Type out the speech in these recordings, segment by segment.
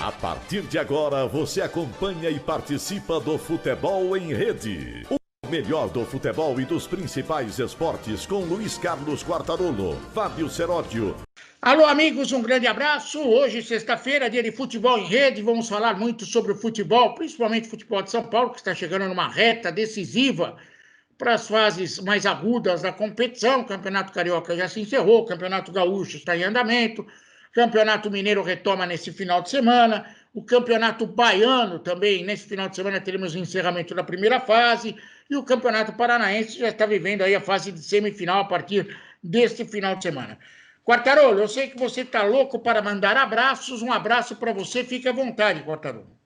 A partir de agora, você acompanha e participa do Futebol em Rede. O melhor do futebol e dos principais esportes com Luiz Carlos Quartarolo, Fábio Seródio. Alô, amigos, um grande abraço. Hoje, sexta-feira, dia de Futebol em Rede. Vamos falar muito sobre o futebol, principalmente o futebol de São Paulo, que está chegando numa reta decisiva para as fases mais agudas da competição. O Campeonato Carioca já se encerrou, o Campeonato Gaúcho está em andamento, o Campeonato Mineiro retoma nesse final de semana, o Campeonato Baiano também, nesse final de semana, teremos o encerramento da primeira fase, e o Campeonato Paranaense já está vivendo aí a fase de semifinal a partir deste final de semana. Quartarolo, eu sei que você está louco para mandar abraços, um abraço para você, fique à vontade, Quartarolo.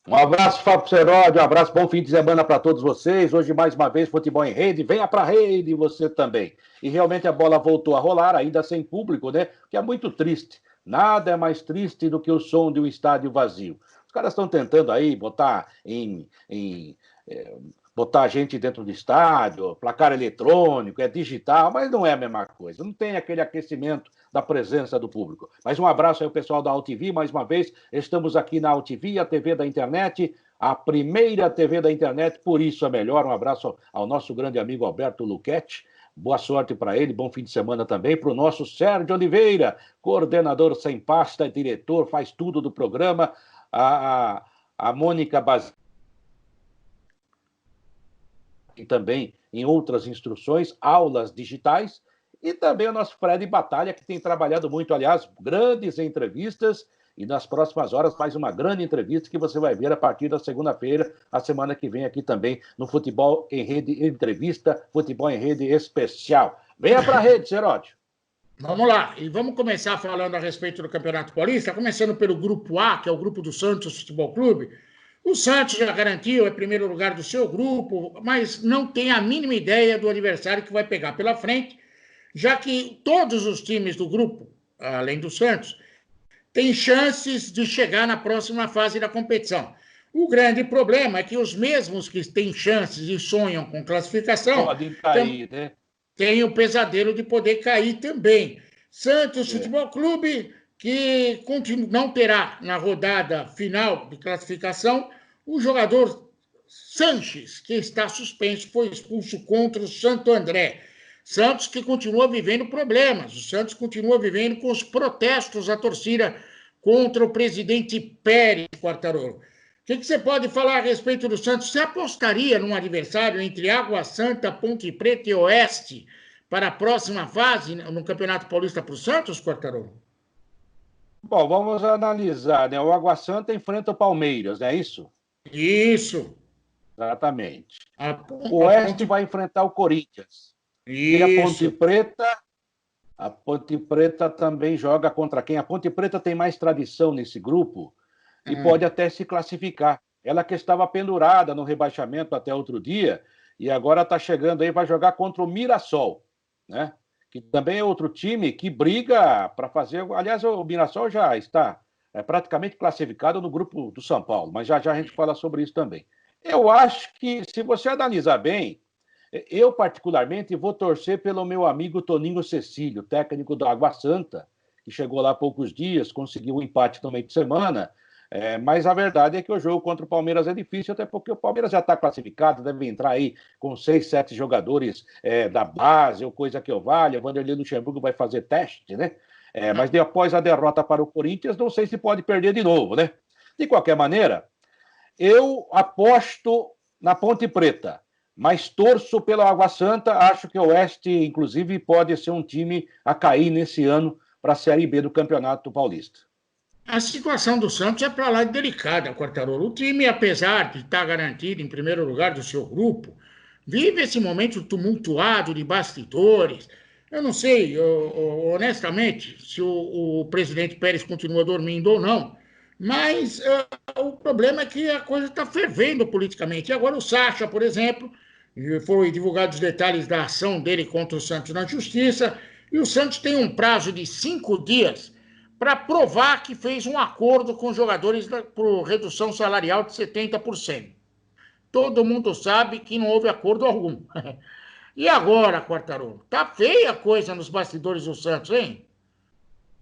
Um abraço, Fábio Seródio, um abraço, bom fim de semana para todos vocês. Hoje, mais uma vez, Futebol em Rede. Venha para a rede, você também. E realmente a bola voltou a rolar, ainda sem público, né? Que é muito triste. Nada é mais triste do que o som de um estádio vazio. Os caras estão tentando aí botar botar gente dentro do estádio, placar eletrônico, é digital, mas não é a mesma coisa. Não tem aquele aquecimento da presença do público. Mas um abraço aí ao pessoal da AltV, mais uma vez. Estamos aqui na AltV, a TV da internet, a primeira TV da internet, por isso é melhor. Um abraço ao nosso grande amigo Alberto Luchetti. Boa sorte para ele, bom fim de semana também. Para o nosso Sérgio Oliveira, coordenador sem pasta, diretor, faz tudo do programa. A Mônica Basílio, e também em outras instruções, aulas digitais, e também o nosso Fred Batalha, que tem trabalhado muito, aliás, grandes entrevistas, e nas próximas horas mais uma grande entrevista que você vai ver a partir da segunda-feira, a semana que vem aqui também no Futebol em Rede Entrevista, Futebol em Rede Especial. Venha para a rede, Seródio. Vamos lá, e vamos começar falando a respeito do Campeonato Paulista, começando pelo Grupo A, que é o grupo do Santos Futebol Clube. O Santos já garantiu o primeiro lugar do seu grupo, mas não tem a mínima ideia do adversário que vai pegar pela frente, já que todos os times do grupo, além do Santos, têm chances de chegar na próxima fase da competição. O grande problema é que os mesmos que têm chances e sonham com classificação podem cair, né? Têm o pesadelo de poder cair também. Santos Futebol Clube, que não terá na rodada final de classificação o jogador Sanches, que está suspenso, foi expulso contra o Santo André. Santos que continua vivendo problemas, o Santos continua vivendo com os protestos da torcida contra o presidente Pérez, Quartarolo. O que você pode falar a respeito do Santos? Você apostaria num adversário entre Água Santa, Ponte Preta e Oeste para a próxima fase no Campeonato Paulista para o Santos, Quartarolo? Bom, vamos analisar, né? O Água Santa enfrenta o Palmeiras, não é isso? Isso. Exatamente. O Oeste vai enfrentar o Corinthians. Isso. E a Ponte Preta também joga contra quem? A Ponte Preta tem mais tradição nesse grupo e pode até se classificar. Ela que estava pendurada no rebaixamento até outro dia e agora está chegando aí, vai jogar contra o Mirassol, né? Que também é outro time que briga para fazer... Aliás, o Mirassol já está praticamente classificado no grupo do São Paulo, mas já a gente fala sobre isso também. Eu acho que, se você analisar bem, eu particularmente vou torcer pelo meu amigo Toninho Cecílio, técnico do Água Santa, que chegou lá há poucos dias, conseguiu um empate no meio de semana, mas a verdade é que o jogo contra o Palmeiras é difícil, até porque o Palmeiras já está classificado, deve entrar aí com 6, 7 jogadores da base, ou coisa que eu valha. O Vanderlei Luxemburgo vai fazer teste, né? Mas após a derrota para o Corinthians, não sei se pode perder de novo, né? De qualquer maneira, eu aposto na Ponte Preta, mas torço pela Água Santa. Acho que o Oeste, inclusive, pode ser um time a cair nesse ano para a Série B do Campeonato Paulista. A situação do Santos é para lá de delicada, Quartarolo. O time, apesar de estar garantido em primeiro lugar do seu grupo, vive esse momento tumultuado de bastidores. Eu não sei, honestamente, se o presidente Pérez continua dormindo ou não, mas o problema é que a coisa está fervendo politicamente. E agora o Sacha, por exemplo, foi divulgados os detalhes da ação dele contra o Santos na Justiça, e o Santos tem um prazo de 5 dias para provar que fez um acordo com os jogadores por redução salarial de 70%. Todo mundo sabe que não houve acordo algum. E agora, Quartarolo? Tá feia a coisa nos bastidores do Santos, hein?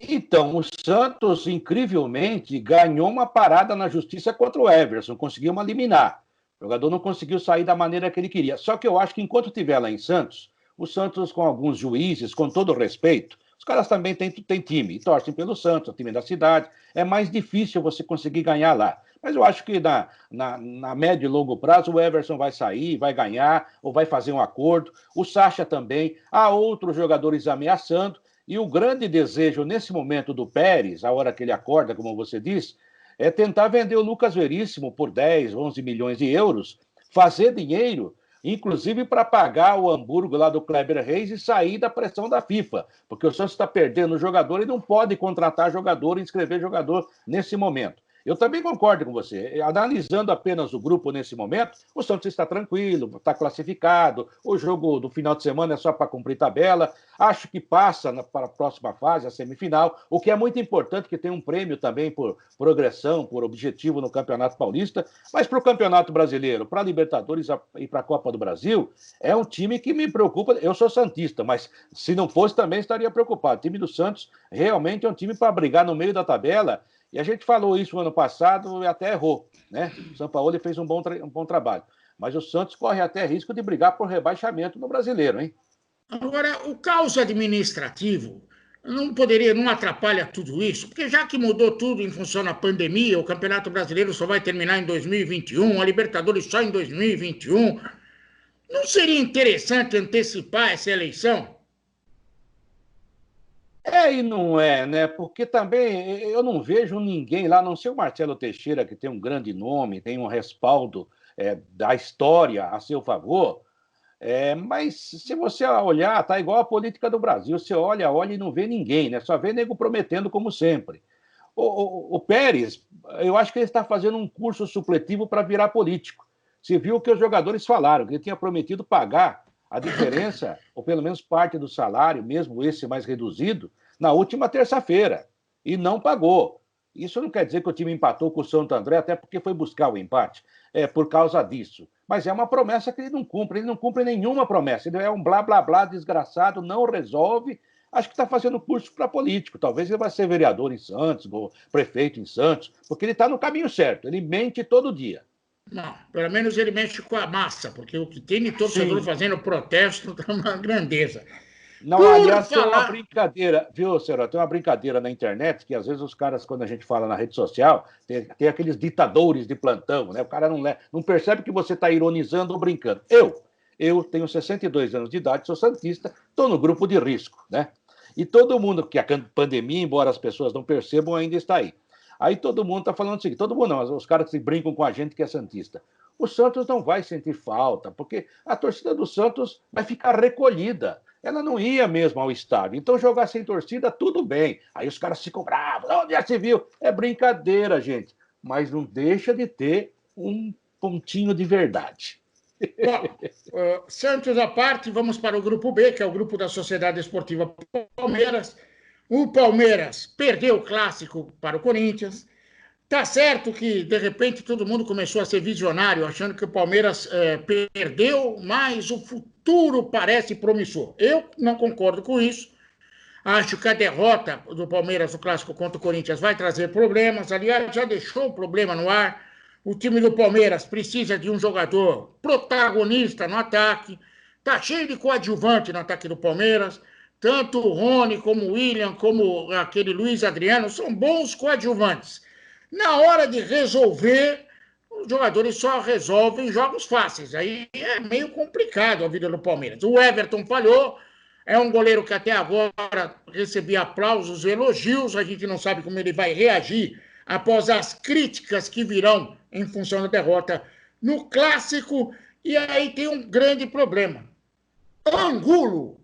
Então, o Santos, incrivelmente, ganhou uma parada na justiça contra o Everson, conseguiu uma liminar. O jogador não conseguiu sair da maneira que ele queria. Só que eu acho que enquanto estiver lá em Santos, o Santos, com alguns juízes, com todo o respeito, os caras também têm time, e torcem pelo Santos, o time da cidade. É mais difícil você conseguir ganhar lá. Mas eu acho que na médio e longo prazo o Everson vai sair, vai ganhar, ou vai fazer um acordo. O Sacha também. Há outros jogadores ameaçando. E o grande desejo nesse momento do Pérez, a hora que ele acorda, como você disse, é tentar vender o Lucas Veríssimo por 10, 11 milhões de euros, fazer dinheiro, inclusive para pagar o Hamburgo lá do Kleber Reis e sair da pressão da FIFA, porque o Santos está perdendo jogador e não pode contratar jogador e inscrever jogador nesse momento. Eu também concordo com você. Analisando apenas o grupo nesse momento, o Santos está tranquilo, está classificado. O jogo do final de semana é só para cumprir tabela. Acho que passa para a próxima fase, a semifinal, o que é muito importante, que tem um prêmio também por progressão, por objetivo no Campeonato Paulista. Mas para o Campeonato Brasileiro, para a Libertadores e para a Copa do Brasil, é um time que me preocupa. Eu sou santista, mas se não fosse também estaria preocupado. O time do Santos realmente é um time para brigar no meio da tabela. E a gente falou isso no ano passado e até errou, né? O Sampaoli fez um bom trabalho. Mas o Santos corre até risco de brigar por rebaixamento no Brasileiro, hein? Agora, o caos administrativo não atrapalha tudo isso, porque já que mudou tudo em função da pandemia, o Campeonato Brasileiro só vai terminar em 2021, a Libertadores só em 2021, não seria interessante antecipar essa eleição? É e não é, né? Porque também eu não vejo ninguém lá, a não ser o Marcelo Teixeira, que tem um grande nome, tem um respaldo da história a seu favor. Mas se você olhar, tá igual a política do Brasil. Você olha e não vê ninguém, né? Só vê nego prometendo como sempre. O Pérez, eu acho que ele está fazendo um curso supletivo para virar político. Você viu o que os jogadores falaram, que ele tinha prometido pagar a diferença, ou pelo menos parte do salário, mesmo esse mais reduzido, na última terça-feira. E não pagou. Isso não quer dizer que o time empatou com o Santo André, até porque foi buscar o empate, por causa disso. Mas é uma promessa que ele não cumpre nenhuma promessa. Ele é um blá blá blá desgraçado, não resolve. Acho que está fazendo curso para político. Talvez ele vai ser vereador em Santos, ou prefeito em Santos, porque ele está no caminho certo. Ele mente todo dia. Não, pelo menos ele mexe com a massa, porque o que tem de torcedor Sim. fazendo protesto está uma grandeza. Não, Por aliás, tem uma falar. brincadeira, viu, Será? Tem uma brincadeira na internet que às vezes os caras, quando a gente fala na rede social, tem aqueles ditadores de plantão, né? O cara não percebe que você está ironizando ou brincando. Eu tenho 62 anos de idade, sou santista, estou no grupo de risco, né? E todo mundo, que a pandemia, embora as pessoas não percebam, ainda está aí. Aí todo mundo está falando o seguinte, todo mundo não, os caras que brincam com a gente que é santista. O Santos não vai sentir falta, porque a torcida do Santos vai ficar recolhida. Ela não ia mesmo ao estádio. Então, jogar sem torcida, tudo bem. Aí os caras ficam bravos. Onde já se viu? É brincadeira, gente. Mas não deixa de ter um pontinho de verdade. Bom, Santos à parte, vamos para o grupo B, que é o grupo da Sociedade Esportiva Palmeiras. O Palmeiras perdeu o clássico para o Corinthians. Tá certo que, de repente, todo mundo começou a ser visionário, achando que o Palmeiras perdeu, mas o futuro parece promissor. Eu não concordo com isso. Acho que a derrota do Palmeiras no clássico contra o Corinthians vai trazer problemas. Aliás, já deixou o problema no ar. O time do Palmeiras precisa de um jogador protagonista no ataque. Tá cheio de coadjuvante no ataque do Palmeiras. Tanto o Rony, como o William, como aquele Luiz Adriano, são bons coadjuvantes. Na hora de resolver, os jogadores só resolvem jogos fáceis. Aí é meio complicado a vida do Palmeiras. O Everton falhou, é um goleiro que até agora recebia aplausos e elogios. A gente não sabe como ele vai reagir após as críticas que virão em função da derrota no Clássico. E aí tem um grande problema. Angulo.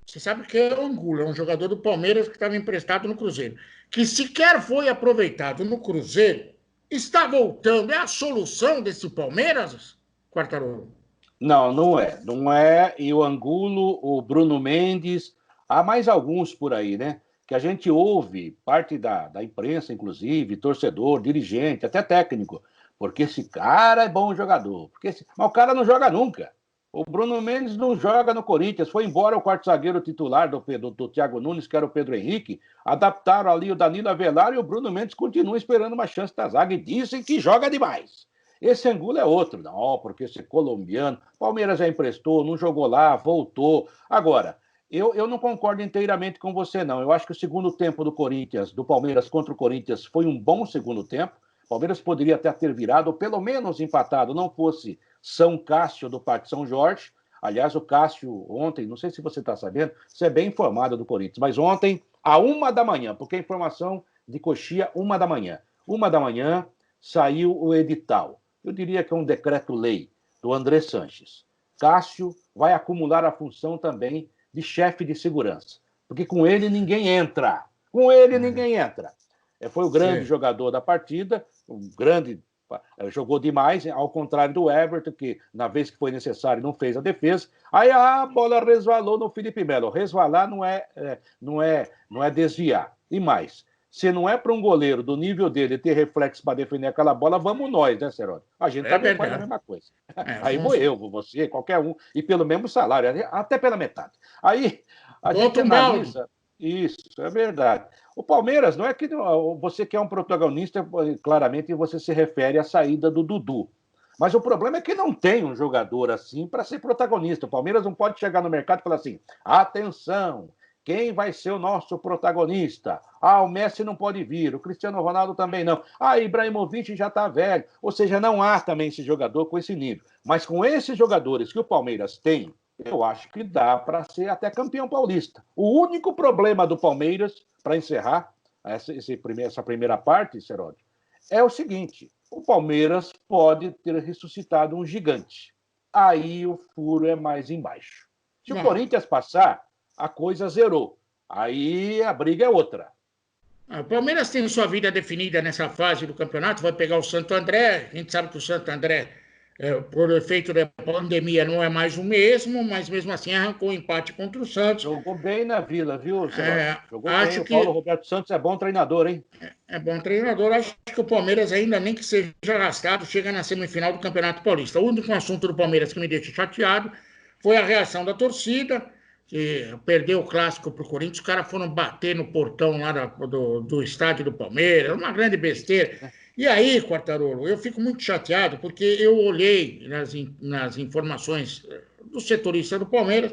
Você sabe o que é o Angulo? É um jogador do Palmeiras que estava emprestado no Cruzeiro. Que sequer foi aproveitado no Cruzeiro. Está voltando. É a solução desse Palmeiras, Quartarolo? Não, não é. Não é. E o Angulo, o Bruno Mendes, há mais alguns por aí, né? Que a gente ouve, parte da imprensa, inclusive, torcedor, dirigente, até técnico, porque esse cara é bom jogador. Mas o cara não joga nunca. O Bruno Mendes não joga no Corinthians. Foi embora o quarto zagueiro titular do Thiago Nunes, que era o Pedro Henrique. Adaptaram ali o Danilo Avelar e o Bruno Mendes continua esperando uma chance da zaga e dizem que joga demais. Esse Angulo é outro. Não, porque esse colombiano. Palmeiras já emprestou, não jogou lá, voltou. Agora, eu não concordo inteiramente com você, não. Eu acho que o segundo tempo do Corinthians, do Palmeiras contra o Corinthians, foi um bom segundo tempo. O Palmeiras poderia até ter virado, ou pelo menos empatado, não fosse São Cássio do Parque São Jorge. Aliás, o Cássio ontem, não sei se você está sabendo, você é bem informado do Corinthians, mas ontem, à 1h, porque a informação de Coxia, 1h. 1h saiu o edital. Eu diria que é um decreto-lei do André Sanches. Cássio vai acumular a função também de chefe de segurança, porque com ele ninguém entra. Com ele ninguém entra. Foi o grande jogador da partida, jogou demais, ao contrário do Everton, que na vez que foi necessário não fez a defesa. Aí a bola resvalou no Felipe Melo. Resvalar não é desviar. E mais, se não é para um goleiro do nível dele ter reflexo para defender aquela bola, vamos nós, né, Seródio? A gente também faz a mesma coisa. Aí vou eu, vou você, qualquer um, e pelo mesmo salário, até pela metade. Aí a gente analisa... Isso, é verdade. O Palmeiras, não é que você quer um protagonista, claramente você se refere à saída do Dudu. Mas o problema é que não tem um jogador assim para ser protagonista. O Palmeiras não pode chegar no mercado e falar assim: atenção, quem vai ser o nosso protagonista? O Messi não pode vir, o Cristiano Ronaldo também não. Ibrahimovic já está velho. Ou seja, não há também esse jogador com esse nível. Mas com esses jogadores que o Palmeiras tem, eu acho que dá para ser até campeão paulista. O único problema do Palmeiras, para encerrar essa primeira parte, Seródio, é o seguinte: o Palmeiras pode ter ressuscitado um gigante. Aí o furo é mais embaixo. Se o Corinthians passar, a coisa zerou. Aí a briga é outra. O Palmeiras tem sua vida definida nessa fase do campeonato, vai pegar o Santo André. A gente sabe que o Santo André, por efeito da pandemia, não é mais o mesmo, mas mesmo assim arrancou o empate contra o Santos. Jogou bem na Vila, viu, Jogou bem. O Paulo Roberto Santos é bom treinador, hein? É bom treinador. Acho que o Palmeiras, ainda nem que seja arrastado, chega na semifinal do Campeonato Paulista. O único assunto do Palmeiras que me deixa chateado foi a reação da torcida, que perdeu o clássico para o Corinthians. Os caras foram bater no portão lá do estádio do Palmeiras, uma grande besteira. E aí, Quartarolo, eu fico muito chateado, porque eu olhei nas informações do setorista do Palmeiras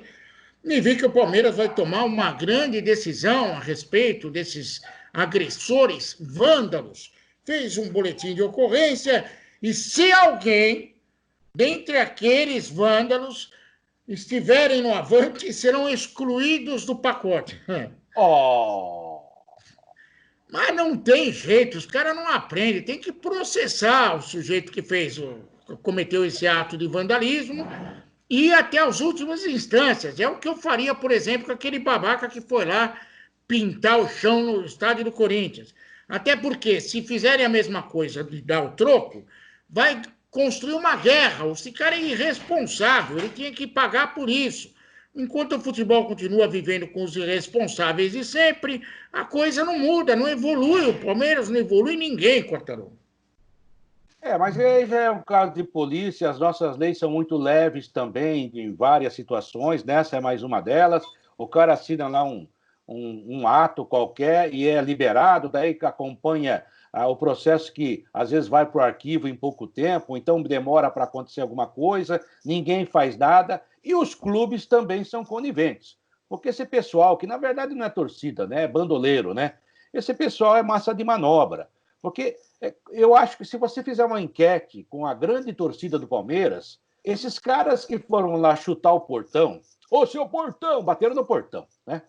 e vi que o Palmeiras vai tomar uma grande decisão a respeito desses agressores vândalos. Fez um boletim de ocorrência e se alguém, dentre aqueles vândalos, estiverem no avante, serão excluídos do pacote. Mas não tem jeito, os caras não aprendem, tem que processar o sujeito que cometeu esse ato de vandalismo e ir até as últimas instâncias. É o que eu faria, por exemplo, com aquele babaca que foi lá pintar o chão no estádio do Corinthians. Até porque, se fizerem a mesma coisa de dar o troco, vai construir uma guerra. Esse cara é irresponsável, ele tinha que pagar por isso. Enquanto o futebol continua vivendo com os irresponsáveis de sempre, a coisa não muda, não evolui. O Palmeiras não evolui ninguém, Quartarolo. Mas aí já é um caso de polícia, as nossas leis são muito leves também, em várias situações, nessa é mais uma delas. O cara assina lá um ato qualquer e é liberado, daí que acompanha o processo que às vezes vai para o arquivo em pouco tempo, então demora para acontecer alguma coisa, ninguém faz nada, e os clubes também são coniventes. Porque esse pessoal, que na verdade não é torcida, né, é bandoleiro, né? Esse pessoal é massa de manobra. Porque eu acho que se você fizer uma enquete com a grande torcida do Palmeiras, esses caras que foram lá chutar o portão, seu portão, bateram no portão, né?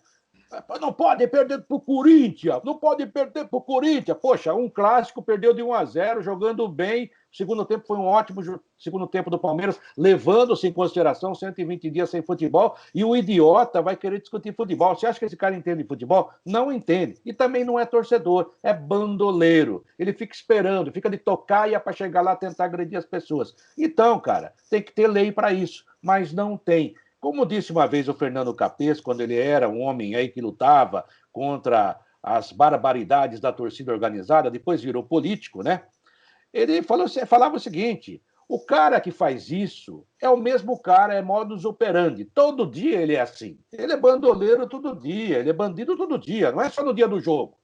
Não pode perder para o Corinthians, não pode perder para o Corinthians. Poxa, um clássico perdeu de 1-0, jogando bem. O segundo tempo foi um ótimo segundo tempo do Palmeiras, levando-se em consideração 120 dias sem futebol, e o idiota vai querer discutir futebol. Você acha que esse cara entende futebol? Não entende. E também não é torcedor, é bandoleiro. Ele fica esperando, fica de tocaia para chegar lá tentar agredir as pessoas. Então, cara, tem que ter lei para isso, mas não tem. Como disse uma vez o Fernando Capês, quando ele era um homem aí que lutava contra as barbaridades da torcida organizada, depois virou político, né? Ele falava o seguinte: O cara que faz isso é o mesmo cara, é modus operandi. Todo dia ele é assim. Ele é bandoleiro todo dia, ele é bandido todo dia, não é só no dia do jogo.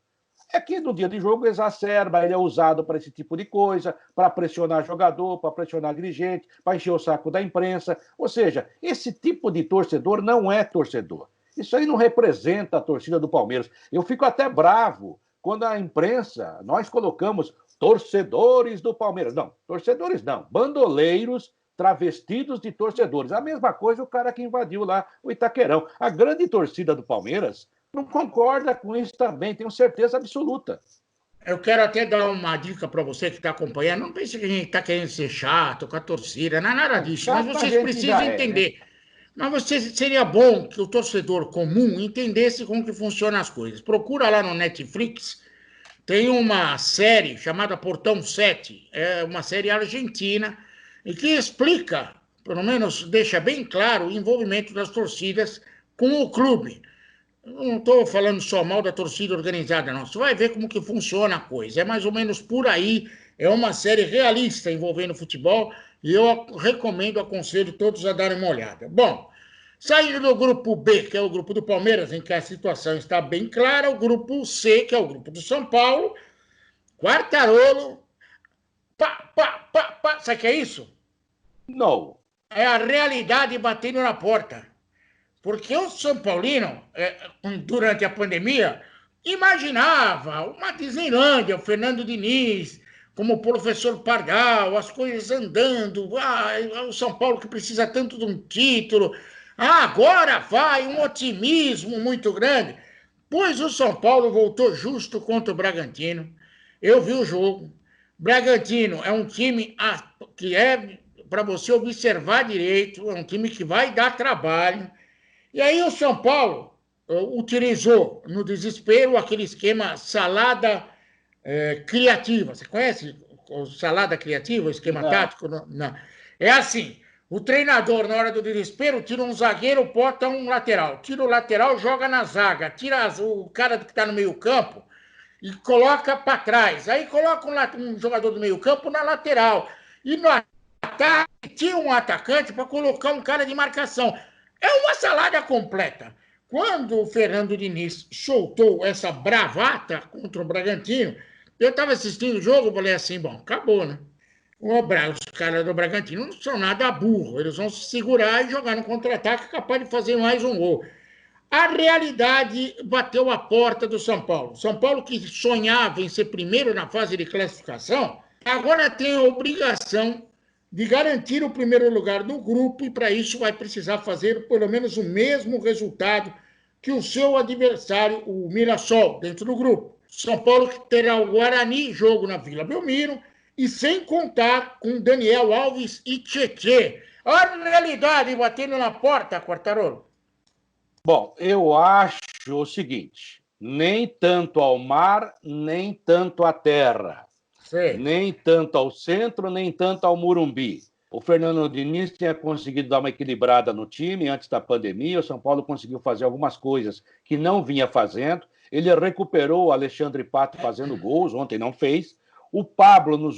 É que no dia de jogo exacerba, ele é usado para esse tipo de coisa, para pressionar jogador, para pressionar dirigente, para encher o saco da imprensa. Ou seja, esse tipo de torcedor não é torcedor. Isso aí não representa a torcida do Palmeiras. Eu fico até bravo quando a imprensa, nós colocamos torcedores do Palmeiras. Não, torcedores não, bandoleiros travestidos de torcedores. A mesma coisa o cara que invadiu lá o Itaquerão. A grande torcida do Palmeiras não concorda com isso também, tenho certeza absoluta. Eu quero até dar uma dica para você que está acompanhando. Não pense que a gente está querendo ser chato com a torcida, não é nada disso. Mas vocês precisam entender. Né? Mas seria bom que o torcedor comum entendesse como que funcionam as coisas. Procura lá no Netflix, tem uma série chamada Portão 7, é uma série argentina, e que explica, pelo menos deixa bem claro, o envolvimento das torcidas com o clube. Não estou falando só mal da torcida organizada, não. Você vai ver como que funciona a coisa. É mais ou menos por aí. É uma série realista envolvendo futebol e eu recomendo, aconselho todos a darem uma olhada. Bom, saindo do grupo B, que é o grupo do Palmeiras, em que a situação está bem clara, o grupo C, que é o grupo do São Paulo, Quartarolo, pá, pá, pá, pá. Sabe o que é isso? Não. É a realidade batendo na porta. Porque o São Paulino, durante a pandemia, imaginava uma Disneylândia, o Fernando Diniz, como o professor Pardal, as coisas andando, o São Paulo que precisa tanto de um título, agora vai um otimismo muito grande. Pois o São Paulo voltou justo contra o Bragantino. Eu vi o jogo. Bragantino é um time que é para você observar direito, é um time que vai dar trabalho. E aí o São Paulo utilizou no desespero aquele esquema salada criativa. Você conhece o salada criativa, o esquema tático? Não. É assim, o treinador, na hora do desespero, tira um zagueiro, bota um lateral. Tira o lateral, joga na zaga. Tira o cara que está no meio campo e coloca para trás. Aí coloca um jogador do meio campo na lateral. E no ataque, tira um atacante para colocar um cara de marcação. É uma salada completa. Quando o Fernando Diniz soltou essa bravata contra o Bragantino, eu estava assistindo o jogo e falei assim, bom, acabou, né? Os caras do Bragantino não são nada burro, eles vão se segurar e jogar no contra-ataque capaz de fazer mais um gol. A realidade bateu a porta do São Paulo. São Paulo, que sonhava em ser primeiro na fase de classificação, agora tem a obrigação de garantir o primeiro lugar do grupo, e para isso vai precisar fazer pelo menos o mesmo resultado que o seu adversário, o Mirassol, dentro do grupo. São Paulo que terá o Guarani, jogo na Vila Belmiro, e sem contar com Daniel Alves e Tietê. A realidade batendo na porta, Quartarolo. Bom, eu acho o seguinte, nem tanto ao mar, nem tanto à terra. Sim. Nem tanto ao centro, nem tanto ao Morumbi. O Fernando Diniz tinha conseguido dar uma equilibrada no time antes da pandemia. O São Paulo conseguiu fazer algumas coisas que não vinha fazendo. Ele recuperou o Alexandre Pato fazendo gols, ontem não fez. O Pablo, no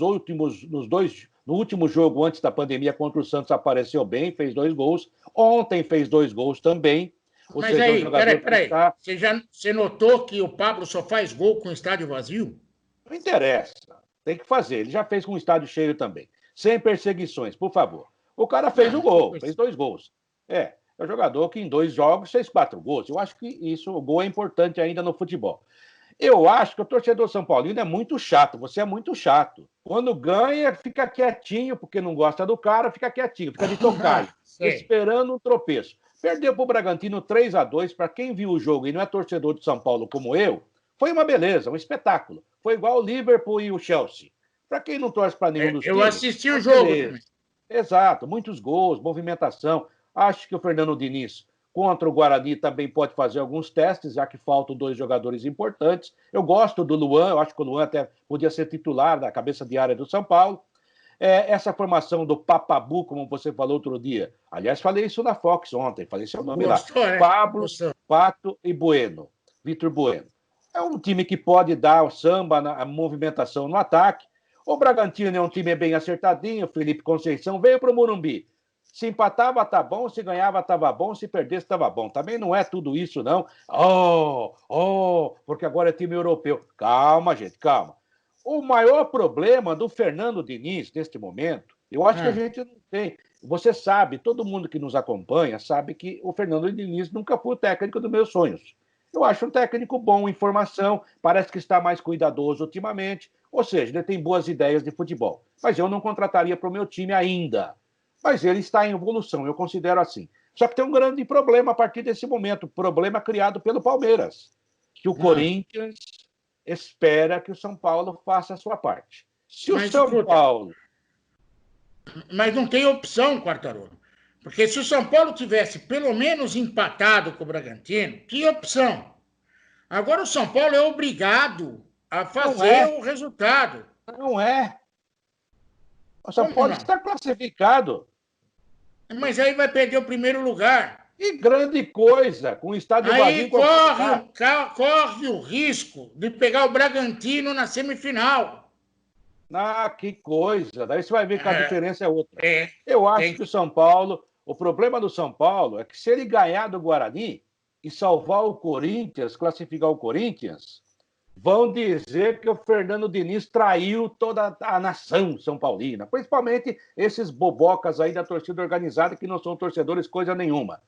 último jogo antes da pandemia contra o Santos, apareceu bem, fez 2 gols. Ontem fez 2 gols também. Mas aí, peraí. Você notou que o Pablo só faz gol com o estádio vazio? Não interessa. Tem que fazer. Ele já fez com o estádio cheio também. Sem perseguições, por favor. O cara fez um gol, fez 2 gols. É um jogador que em 2 jogos fez 4 gols. Eu acho que o gol é importante ainda no futebol. Eu acho que o torcedor São Paulino é muito chato. Você é muito chato. Quando ganha, fica quietinho, porque não gosta do cara, fica quietinho, fica de tocaio, esperando um tropeço. Perdeu para o Bragantino 3-2. Para quem viu o jogo e não é torcedor de São Paulo como eu, foi uma beleza, um espetáculo. Foi igual o Liverpool e o Chelsea. Para quem não torce para nenhum dos times... Eu assisti o jogo. Exato, muitos gols, movimentação. Acho que o Fernando Diniz, contra o Guarani, também pode fazer alguns testes, já que faltam 2 jogadores importantes. Eu gosto do Luan, eu acho que o Luan até podia ser titular da cabeça de área do São Paulo. Essa formação do Papabu, como você falou outro dia. Aliás, falei isso na Fox ontem, falei seu nome lá. Pablo, Pato e Bueno. Vitor Bueno. É um time que pode dar o samba, a movimentação no ataque. O Bragantino é um time bem acertadinho, Felipe Conceição veio para o Morumbi. Se empatava, tá bom, se ganhava, tava bom, se perdesse, tava bom. Também não é tudo isso, não. Porque agora é time europeu. Calma, gente, calma. O maior problema do Fernando Diniz, neste momento, eu acho que a gente não tem. Você sabe, todo mundo que nos acompanha sabe que o Fernando Diniz nunca foi o técnico dos meus sonhos. Eu acho um técnico bom em formação, parece que está mais cuidadoso ultimamente, ou seja, ele tem boas ideias de futebol. Mas eu não contrataria para o meu time ainda. Mas ele está em evolução, eu considero assim. Só que tem um grande problema a partir desse momento, problema criado pelo Palmeiras, que o Corinthians espera que o São Paulo faça a sua parte. Se o São Paulo... Mas não tem opção, Quartarolo. Porque se o São Paulo tivesse pelo menos empatado com o Bragantino, tinha opção. Agora o São Paulo é obrigado a fazer o resultado. Não é. O São Paulo está classificado. Mas aí vai perder o primeiro lugar. Que grande coisa, com o estádio vazio. Aí corre o risco de pegar o Bragantino na semifinal. Que coisa. Daí você vai ver que a diferença é outra. Eu acho que o São Paulo... O problema do São Paulo é que se ele ganhar do Guarani e salvar o Corinthians, classificar o Corinthians, vão dizer que o Fernando Diniz traiu toda a nação são paulina, principalmente esses bobocas aí da torcida organizada que não são torcedores coisa nenhuma.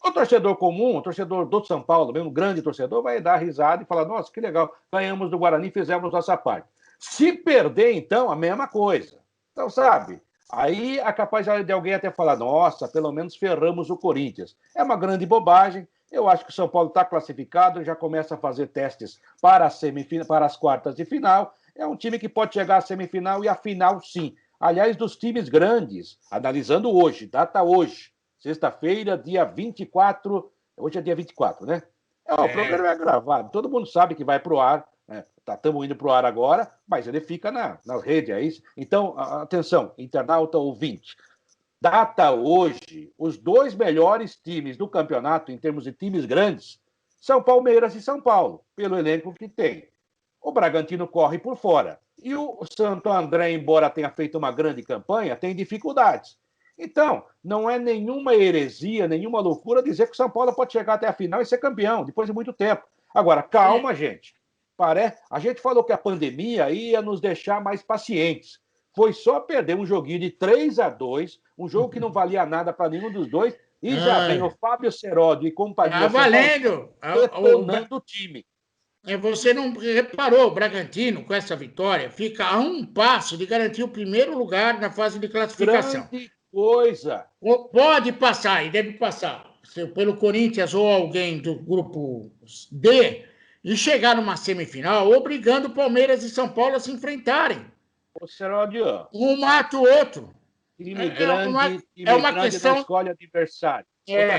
O torcedor comum, o torcedor do São Paulo, mesmo grande torcedor, vai dar risada e falar, nossa, que legal, ganhamos do Guarani, fizemos nossa parte. Se perder, então, a mesma coisa. Então, sabe, aí é capaz de alguém até falar, nossa, pelo menos ferramos o Corinthians. É uma grande bobagem. Eu acho que o São Paulo está classificado, já começa a fazer testes para as quartas de final. É um time que pode chegar à semifinal e à final, sim. Aliás, dos times grandes, analisando hoje, data hoje, sexta-feira, dia 24. Hoje é dia 24, né? O programa é gravado, todo mundo sabe que vai para o ar. Estamos indo para o ar agora, mas ele fica na rede, é isso? Então, atenção, internauta ouvinte. Data hoje, os dois melhores times do campeonato, em termos de times grandes, são Palmeiras e São Paulo, pelo elenco que tem. O Bragantino corre por fora. E o Santo André, embora tenha feito uma grande campanha, tem dificuldades. Então, não é nenhuma heresia, nenhuma loucura dizer que o São Paulo pode chegar até a final e ser campeão, depois de muito tempo. Agora, calma, gente. A gente falou que a pandemia ia nos deixar mais pacientes. Foi só perder um joguinho de 3-2, um jogo que não valia nada para nenhum dos dois, e já vem o Fábio Seródio e companhia. Valendo! Detonando o time. Você não reparou, o Bragantino, com essa vitória, fica a um passo de garantir o primeiro lugar na fase de classificação. Grande coisa! Pode passar, e deve passar, pelo Corinthians ou alguém do grupo D, e chegar numa semifinal, obrigando Palmeiras e São Paulo a se enfrentarem. Um mata o outro. Time grande, questão... não escolhe adversário.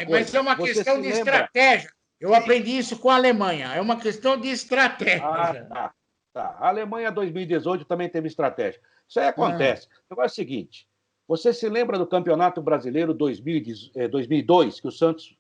Mas é uma questão de estratégia. Eu aprendi isso com a Alemanha. É uma questão de estratégia. Tá. A Alemanha 2018 também teve estratégia. Isso aí acontece. O negócio é o seguinte. Você se lembra do Campeonato Brasileiro 2002, que o Santos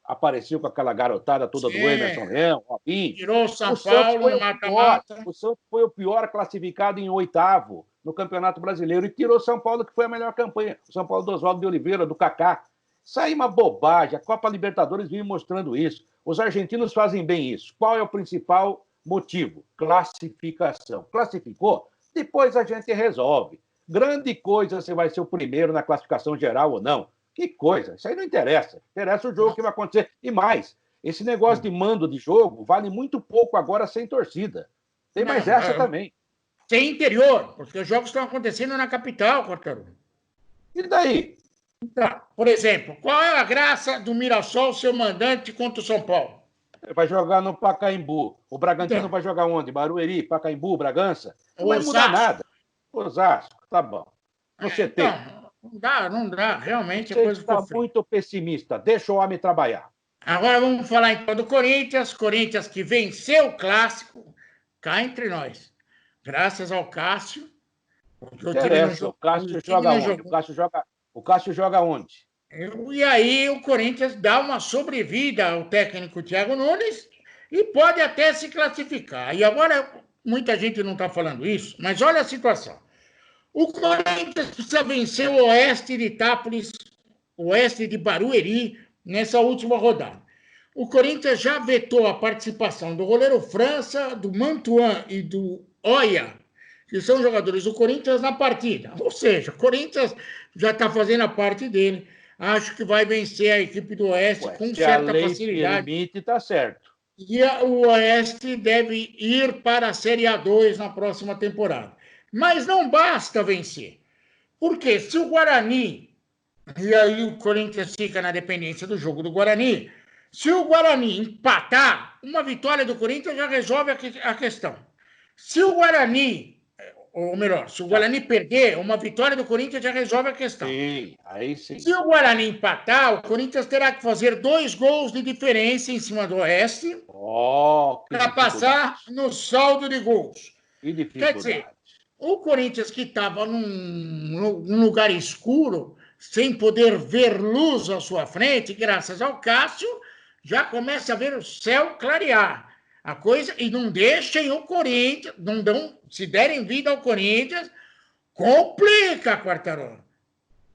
apareceu com aquela garotada toda do Emerson Leão, Robinho. Tirou o São Paulo no mata-mata. O Santos foi o pior classificado em 8º no Campeonato Brasileiro e tirou o São Paulo, que foi a melhor campanha. O São Paulo do Oswaldo de Oliveira, do Kaká. Isso aí é uma bobagem. A Copa Libertadores vive mostrando isso. Os argentinos fazem bem isso. Qual é o principal motivo? Classificação. Classificou? Depois a gente resolve. Grande coisa se vai ser o primeiro na classificação geral ou não. Que coisa, isso aí não interessa. Interessa o jogo que vai acontecer. E mais, esse negócio de mando de jogo vale muito pouco agora sem torcida. Tem mais essa também. Sem interior, porque os jogos estão acontecendo na capital, Quartarolo. E daí? Por exemplo, qual é a graça do Mirassol, seu mandante, contra o São Paulo? Vai jogar no Pacaembu. O Bragantino vai jogar onde? Barueri, Pacaembu, Bragança? Não vai mudar nada. Osasco, tá bom. No CT. Não dá. Realmente é coisa que está muito pessimista. Deixa o homem trabalhar. Agora vamos falar então do Corinthians. Corinthians que venceu o Clássico. Cá entre nós. Graças ao Cássio. O Cássio joga onde? O Cássio joga onde? E aí o Corinthians dá uma sobrevida ao técnico Thiago Nunes e pode até se classificar. E agora muita gente não está falando isso, mas olha a situação. O Corinthians precisa vencer o Oeste de Itápolis, o Oeste de Barueri, nessa última rodada. O Corinthians já vetou a participação do goleiro França, do Mantuan e do Oia, que são jogadores do Corinthians na partida. Ou seja, o Corinthians já está fazendo a parte dele. Acho que vai vencer a equipe do Oeste com certa facilidade. Permite, tá certo. E o Oeste deve ir para a Série A2 na próxima temporada. Mas não basta vencer. Porque se o Guarani, e aí o Corinthians fica na dependência do jogo do Guarani, se o Guarani empatar, uma vitória do Corinthians já resolve a questão. Se o Guarani, ou melhor, se o Guarani perder, uma vitória do Corinthians já resolve a questão. Sim, aí sim. Se o Guarani empatar, o Corinthians terá que fazer 2 gols de diferença em cima do Oeste para passar no saldo de gols. Que dificuldade. Quer dizer, o Corinthians que estava num lugar escuro, sem poder ver luz à sua frente, graças ao Cássio, já começa a ver o céu clarear. A coisa, e não deixem o Corinthians, se derem vida ao Corinthians, complica, Quartarolo.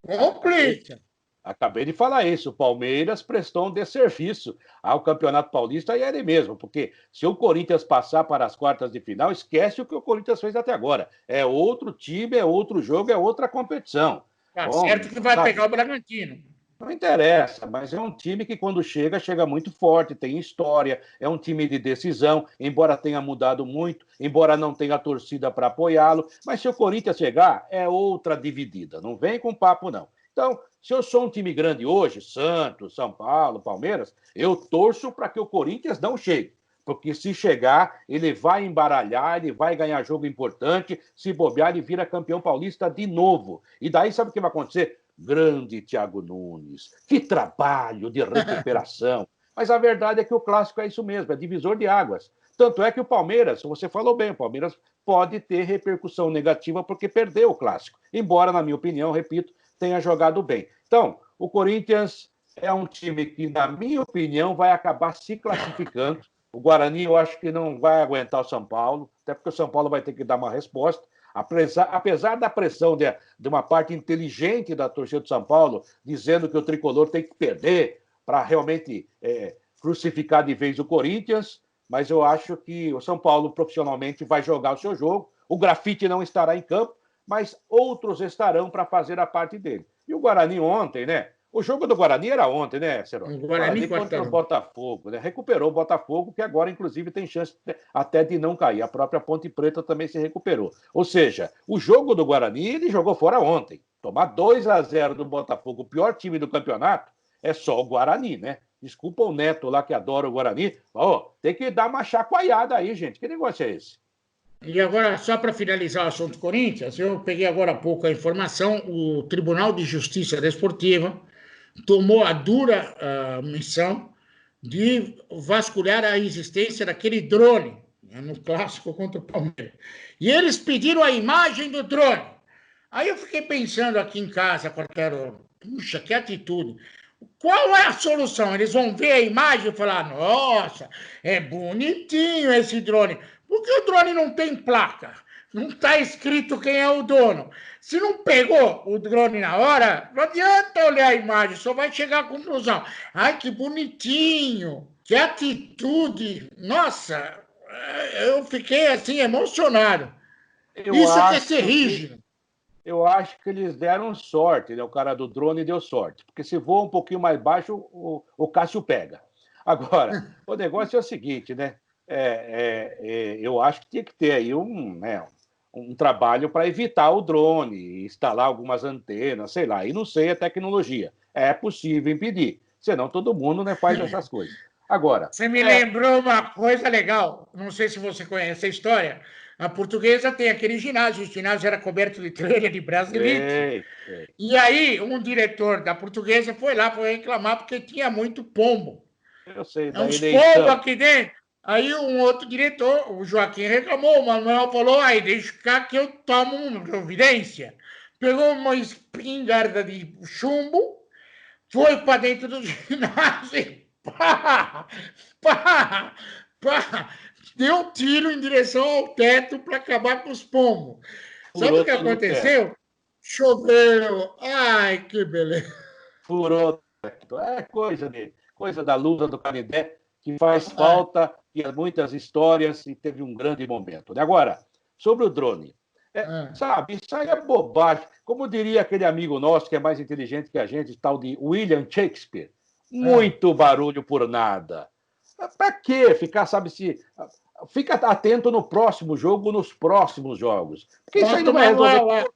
Complica. Acabei de falar isso. O Palmeiras prestou um desserviço ao Campeonato Paulista e ele mesmo, porque se o Corinthians passar para as quartas de final, esquece o que o Corinthians fez até agora. É outro time, é outro jogo, é outra competição. Tá certo que vai pegar o Bragantino. Não interessa, mas é um time que quando chega muito forte, tem história, é um time de decisão, embora tenha mudado muito, embora não tenha torcida para apoiá-lo, mas se o Corinthians chegar, é outra dividida, não vem com papo não. Então, se eu sou um time grande hoje, Santos, São Paulo, Palmeiras, eu torço para que o Corinthians não chegue, porque se chegar, ele vai embaralhar, ele vai ganhar jogo importante, se bobear, ele vira campeão paulista de novo. E daí sabe o que vai acontecer? Grande Thiago Nunes, que trabalho de recuperação. Mas a verdade é que o clássico é isso mesmo, é divisor de águas. Tanto é que o Palmeiras, você falou bem, o Palmeiras pode ter repercussão negativa porque perdeu o clássico. Embora, na minha opinião, repito, tenha jogado bem. Então, o Corinthians é um time que, na minha opinião, vai acabar se classificando. O Guarani, eu acho que não vai aguentar o São Paulo, até porque o São Paulo vai ter que dar uma resposta. Apesar da pressão de uma parte inteligente da torcida do São Paulo, dizendo que o tricolor tem que perder para realmente crucificar de vez o Corinthians, mas eu acho que o São Paulo profissionalmente vai jogar o seu jogo. O Grafite não estará em campo, mas outros estarão para fazer a parte dele. E o Guarani ontem, né? O jogo do Guarani era ontem, né, Serol? O Guarani contra o Botafogo, né? Recuperou o Botafogo, que agora, inclusive, tem chance até de não cair. A própria Ponte Preta também se recuperou. Ou seja, o jogo do Guarani, ele jogou fora ontem. Tomar 2-0 do Botafogo, o pior time do campeonato, é só o Guarani, né? Desculpa o Neto lá que adora o Guarani. Tem que dar uma chacoalhada aí, gente. Que negócio é esse? E agora, só para finalizar o assunto Corinthians, eu peguei agora há pouco a informação, o Tribunal de Justiça Desportiva tomou a dura missão de vasculhar a existência daquele drone, né, no clássico contra o Palmeiras. E eles pediram a imagem do drone. Aí eu fiquei pensando aqui em casa, Quartarolo, puxa, que atitude. Qual é a solução? Eles vão ver a imagem e falar, nossa, é bonitinho esse drone. Por que o drone não tem placa? Não está escrito quem é o dono. Se não pegou o drone na hora, não adianta olhar a imagem, só vai chegar à conclusão. Ai, que bonitinho, que atitude. Nossa, eu fiquei assim emocionado. Isso é ser rígido. Eu acho que eles deram sorte, né? O cara do drone deu sorte. Porque se voa um pouquinho mais baixo, o Cássio pega. Agora, o negócio é o seguinte, né? Eu acho que tinha que ter aí um trabalho para evitar o drone, instalar algumas antenas, sei lá, e não sei a tecnologia. É possível impedir, senão todo mundo, né, faz essas coisas. Agora... Você me lembrou uma coisa legal, não sei se você conhece a história, a Portuguesa tem aquele ginásio, o ginásio era coberto de telha de brasilite, e aí um diretor da Portuguesa foi lá para reclamar porque tinha muito pombo. Eu sei, uns pombos aqui dentro. Aí um outro diretor, o Joaquim, reclamou, o Manuel falou, deixa cá que eu tomo uma providência. Pegou uma espingarda de chumbo, foi para dentro do ginásio e deu tiro em direção ao teto para acabar com os pombos. Sabe o que aconteceu? Choveu. Ai, que beleza. Furou. É coisa da luta do Canindé, que faz falta, e muitas histórias, e teve um grande momento. Agora, sobre o drone. Sabe, isso aí é bobagem. Como diria aquele amigo nosso, que é mais inteligente que a gente, tal de William Shakespeare. Muito barulho por nada. Para quê ficar, sabe, se... Fica atento no próximo jogo, nos próximos jogos. Porque isso aí não vai resolver...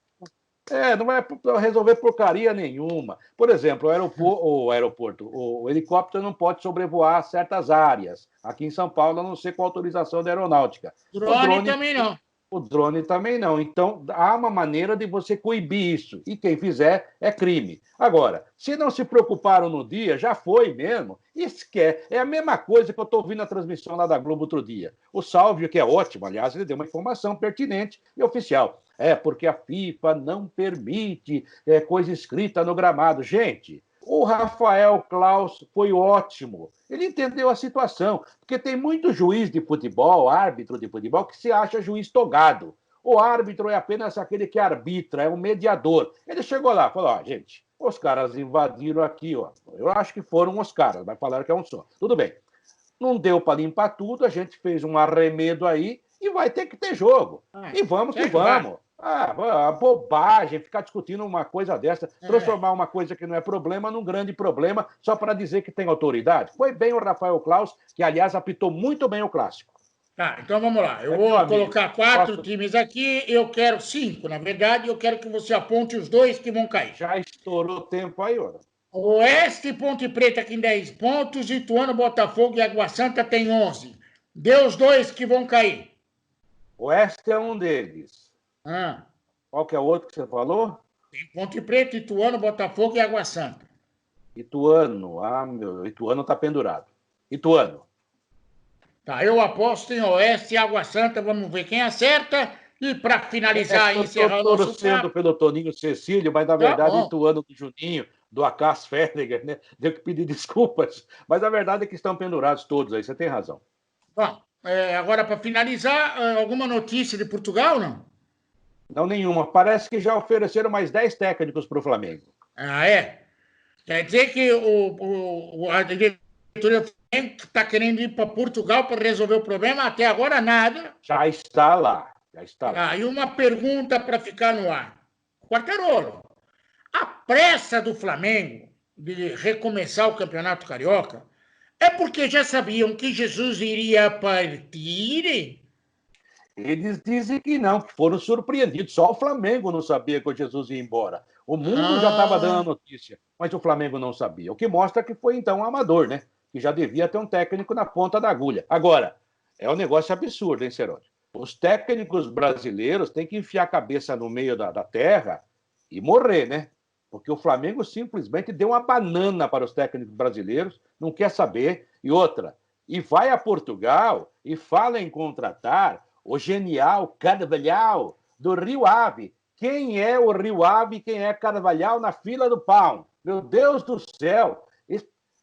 não vai resolver porcaria nenhuma. Por exemplo, o helicóptero não pode sobrevoar certas áreas. Aqui em São Paulo, a não ser com autorização da aeronáutica. O drone também não. O drone também não. Então, há uma maneira de você coibir isso. E quem fizer é crime. Agora, se não se preocuparam no dia, já foi mesmo. Esquece. É a mesma coisa que eu estou ouvindo na transmissão lá da Globo outro dia. O Sálvio, que é ótimo, aliás, ele deu uma informação pertinente e oficial. Porque a FIFA não permite coisa escrita no gramado. Gente, o Rafael Claus foi ótimo. Ele entendeu a situação. Porque tem muito juiz de futebol, árbitro de futebol, que se acha juiz togado. O árbitro é apenas aquele que arbitra, é um mediador. Ele chegou lá e falou, gente, os caras invadiram aqui, ó. Eu acho que foram os caras, mas falaram que é um só. Tudo bem. Não deu para limpar tudo, a gente fez um arremedo aí e vai ter que ter jogo. E vamos que vamos. A bobagem, ficar discutindo uma coisa dessa, transformar uma coisa que não é problema num grande problema, só para dizer que tem autoridade. Foi bem o Rafael Claus, que, aliás, apitou muito bem o clássico. Tá, então vamos lá. Eu vou colocar 4 times aqui, eu quero 5, na verdade, eu quero que você aponte os 2 que vão cair. Já estourou o tempo aí, ó. Oeste e Ponte Preta tem 10 pontos, Ituano, Botafogo e Água Santa tem 11. Dê os 2 que vão cair. Oeste é um deles. Qual que é o outro que você falou? Tem Ponte Preta, Ituano, Botafogo e Água Santa. Ituano. Ituano tá pendurado. Ituano. Tá, eu aposto em Oeste e Água Santa. Vamos ver quem acerta. E para finalizar e encerrar o nosso papo... Estou torcendo pelo Toninho Cecílio, mas na verdade Ituano do Juninho, do Acas Fériger, né? Deu que pedir desculpas. Mas a verdade é que estão pendurados todos aí, você tem razão. Bom, agora para finalizar, alguma notícia de Portugal, não? Não, nenhuma. Parece que já ofereceram mais 10 técnicos para o Flamengo. Quer dizer que a diretoria do Flamengo está querendo ir para Portugal para resolver o problema? Até agora, nada. Já está lá. E uma pergunta para ficar no ar. Quartarolo, a pressa do Flamengo de recomeçar o Campeonato Carioca é porque já sabiam que Jesus iria partir? Eles dizem que não, que foram surpreendidos. Só o Flamengo não sabia que o Jesus ia embora. O mundo já estava dando a notícia, mas o Flamengo não sabia. O que mostra que foi, então, um amador, né? Que já devia ter um técnico na ponta da agulha. Agora, é um negócio absurdo, hein, Seródio? Os técnicos brasileiros têm que enfiar a cabeça no meio da terra e morrer, né? Porque o Flamengo simplesmente deu uma banana para os técnicos brasileiros, não quer saber. E outra, e vai a Portugal e fala em contratar o genial Carvalhal do Rio Ave. Quem é o Rio Ave e quem é Carvalhal na fila do pão? Meu Deus do céu!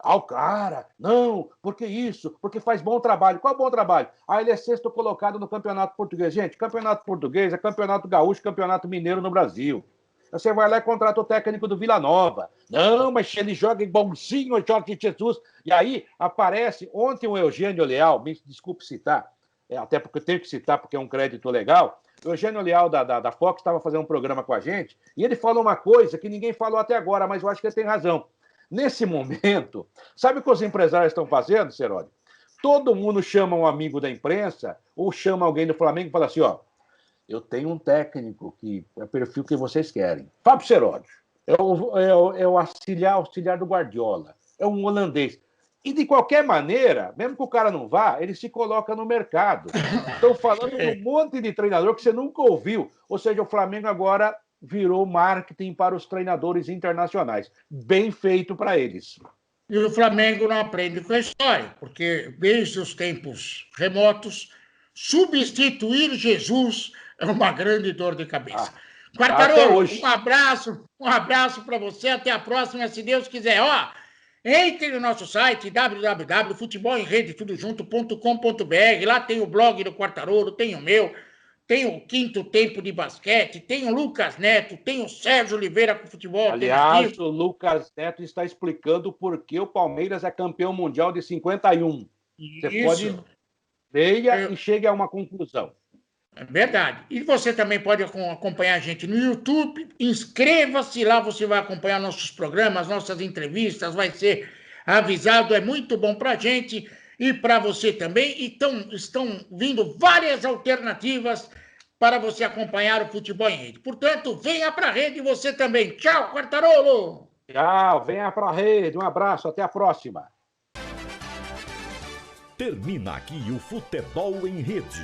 O cara, não, porque isso? Porque faz bom trabalho. Qual bom trabalho? Ele é 6º colocado no Campeonato Português. Gente, Campeonato Português é Campeonato Gaúcho, Campeonato Mineiro no Brasil. Você vai lá e contrata o técnico do Vila Nova. Não, mas ele joga igualzinho o Jorge Jesus. E aí aparece, ontem o Eugênio Leal, me desculpe citar, até porque eu tenho que citar porque é um crédito legal, o Eugênio Leal da Fox estava fazendo um programa com a gente e ele falou uma coisa que ninguém falou até agora, mas eu acho que ele tem razão. Nesse momento, sabe o que os empresários estão fazendo, Seródio? Todo mundo chama um amigo da imprensa ou chama alguém do Flamengo e fala assim, eu tenho um técnico que é o perfil que vocês querem. Fábio Seródio. É o auxiliar do Guardiola. É um holandês. E, de qualquer maneira, mesmo que o cara não vá, ele se coloca no mercado. Estão falando de um monte de treinador que você nunca ouviu. Ou seja, o Flamengo agora virou marketing para os treinadores internacionais. Bem feito para eles. E o Flamengo não aprende com a história, porque desde os tempos remotos, substituir Jesus é uma grande dor de cabeça. Quartarolo, um abraço para você, até a próxima, se Deus quiser. Entre no nosso site www.futebolemrede.com.br. Lá tem o blog do Quartarolo, tem o meu, tem o Quinto Tempo de Basquete, tem o Lucas Neto, tem o Sérgio Oliveira com futebol Aliás, alternativo. o Lucas Neto está explicando por que o Palmeiras é campeão mundial de 51. Você pode leia e chegue a uma conclusão. É verdade. E você também pode acompanhar a gente no YouTube. Inscreva-se lá, você vai acompanhar nossos programas, nossas entrevistas, vai ser avisado. É muito bom para a gente e para você também. Então, estão vindo várias alternativas para você acompanhar o Futebol em Rede. Portanto, venha para a rede você também. Tchau, Quartarolo! Tchau, venha para a rede. Um abraço, até a próxima. Termina aqui o Futebol em Rede.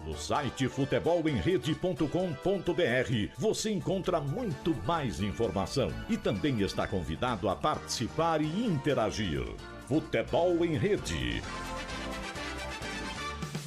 No site futebolemrede.com.br você encontra muito mais informação e também está convidado a participar e interagir. Futebol em Rede.